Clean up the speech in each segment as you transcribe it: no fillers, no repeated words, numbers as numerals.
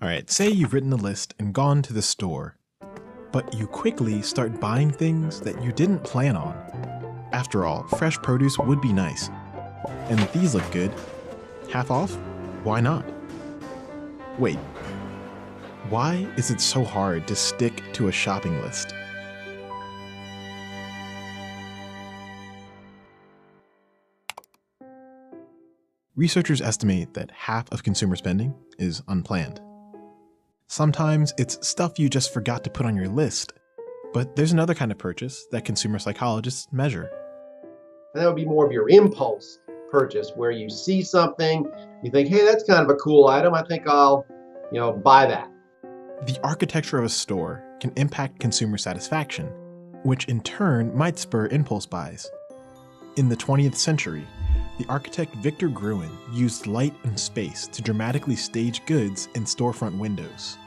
All right, say you've written a list and gone to the store, but you quickly start buying things that you didn't plan on. After all, fresh produce would be nice. And these look good. Half off? Why not? Wait, why is it so hard to stick to a shopping list? Researchers estimate that half of consumer spending is unplanned. Sometimes it's stuff you just forgot to put on your list, but there's another kind of purchase that consumer psychologists measure. That would be more of your impulse purchase, where you see something, you think, hey, that's kind of a cool item, I think I'll, buy that. The architecture of a store can impact consumer satisfaction, which in turn might spur impulse buys. In the 20th century, the architect Victor Gruen used light and space to dramatically stage goods in storefront windows.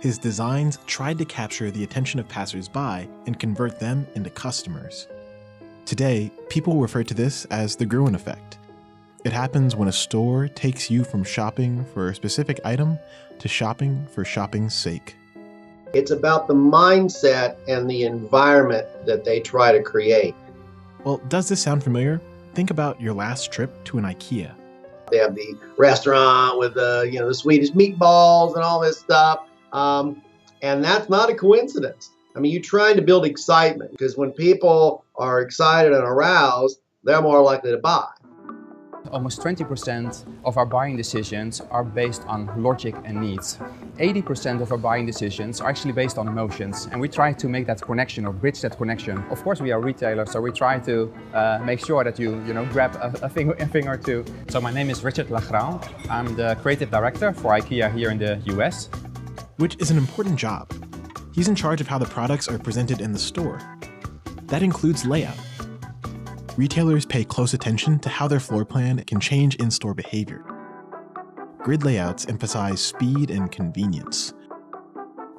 His designs tried to capture the attention of passers-by and convert them into customers. Today, people refer to this as the Guen Effect. It happens when a store takes you from shopping for a specific item to shopping for shopping's sake. It's about the mindset and the environment that they try to create. Well, does this sound familiar? Think about your last trip to an IKEA. They have the restaurant with the Swedish meatballs and all this stuff. And that's not a coincidence. I mean, you're trying to build excitement, because when people are excited and aroused, they're more likely to buy. Almost 20% of our buying decisions are based on logic and needs. 80% of our buying decisions are actually based on emotions, and we try to make that connection or bridge that connection. Of course, we are retailers, so we try to make sure that you grab a thing or two. So my name is Richard Lagrand. I'm the creative director for IKEA here in the US. Which is an important job. He's in charge of how the products are presented in the store. That includes layout. Retailers pay close attention to how their floor plan can change in-store behavior. Grid layouts emphasize speed and convenience,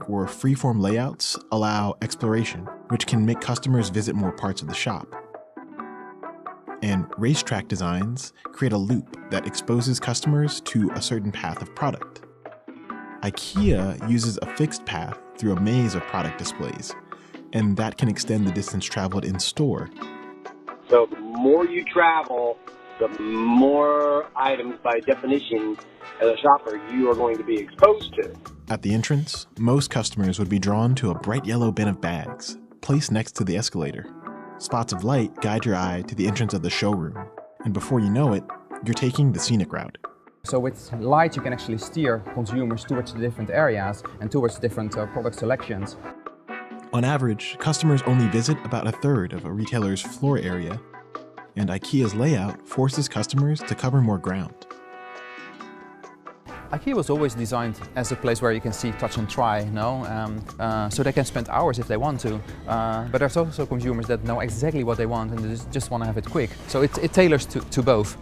or freeform layouts allow exploration, which can make customers visit more parts of the shop. And racetrack designs create a loop that exposes customers to a certain path of product. IKEA uses a fixed path through a maze of product displays, and that can extend the distance traveled in-store. So the more you travel, the more items by definition as a shopper you are going to be exposed to. At the entrance, most customers would be drawn to a bright yellow bin of bags, placed next to the escalator. Spots of light guide your eye to the entrance of the showroom, and before you know it, you're taking the scenic route. So with light, you can actually steer consumers towards the different areas and towards different product selections. On average, customers only visit about a third of a retailer's floor area, and IKEA's layout forces customers to cover more ground. IKEA was always designed as a place where you can see, touch and try, so they can spend hours if they want to. But there's also consumers that know exactly what they want and they just want to have it quick. So it tailors to both.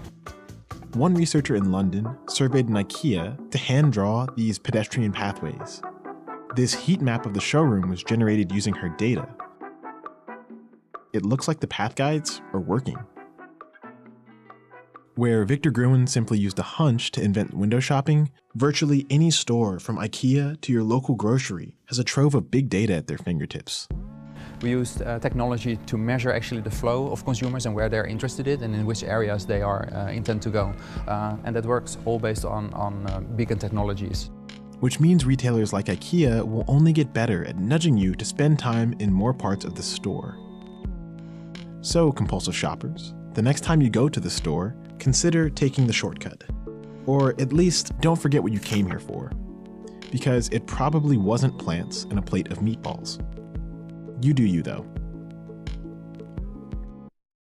One researcher in London surveyed an IKEA to hand draw these pedestrian pathways. This heat map of the showroom was generated using her data. It looks like the path guides are working. Where Victor Gruen simply used a hunch to invent window shopping, virtually any store from IKEA to your local grocery has a trove of big data at their fingertips. We used technology to measure actually the flow of consumers and where they're interested in and in which areas they are intend to go. And that works all based on beacon technologies. Which means retailers like IKEA will only get better at nudging you to spend time in more parts of the store. So, compulsive shoppers, the next time you go to the store, consider taking the shortcut. Or at least don't forget what you came here for. Because it probably wasn't plants and a plate of meatballs. You do you, though.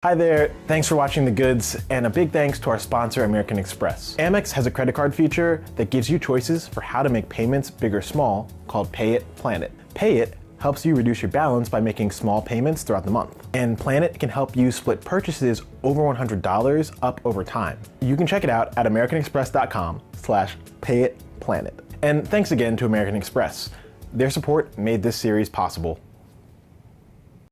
Hi there, thanks for watching The Goods, and a big thanks to our sponsor, American Express. Amex has a credit card feature that gives you choices for how to make payments big or small, called Pay It, Plan It. Pay It helps you reduce your balance by making small payments throughout the month. And Plan It can help you split purchases over $100 up over time. You can check it out at americanexpress.com/payitplanet. And thanks again to American Express. Their support made this series possible.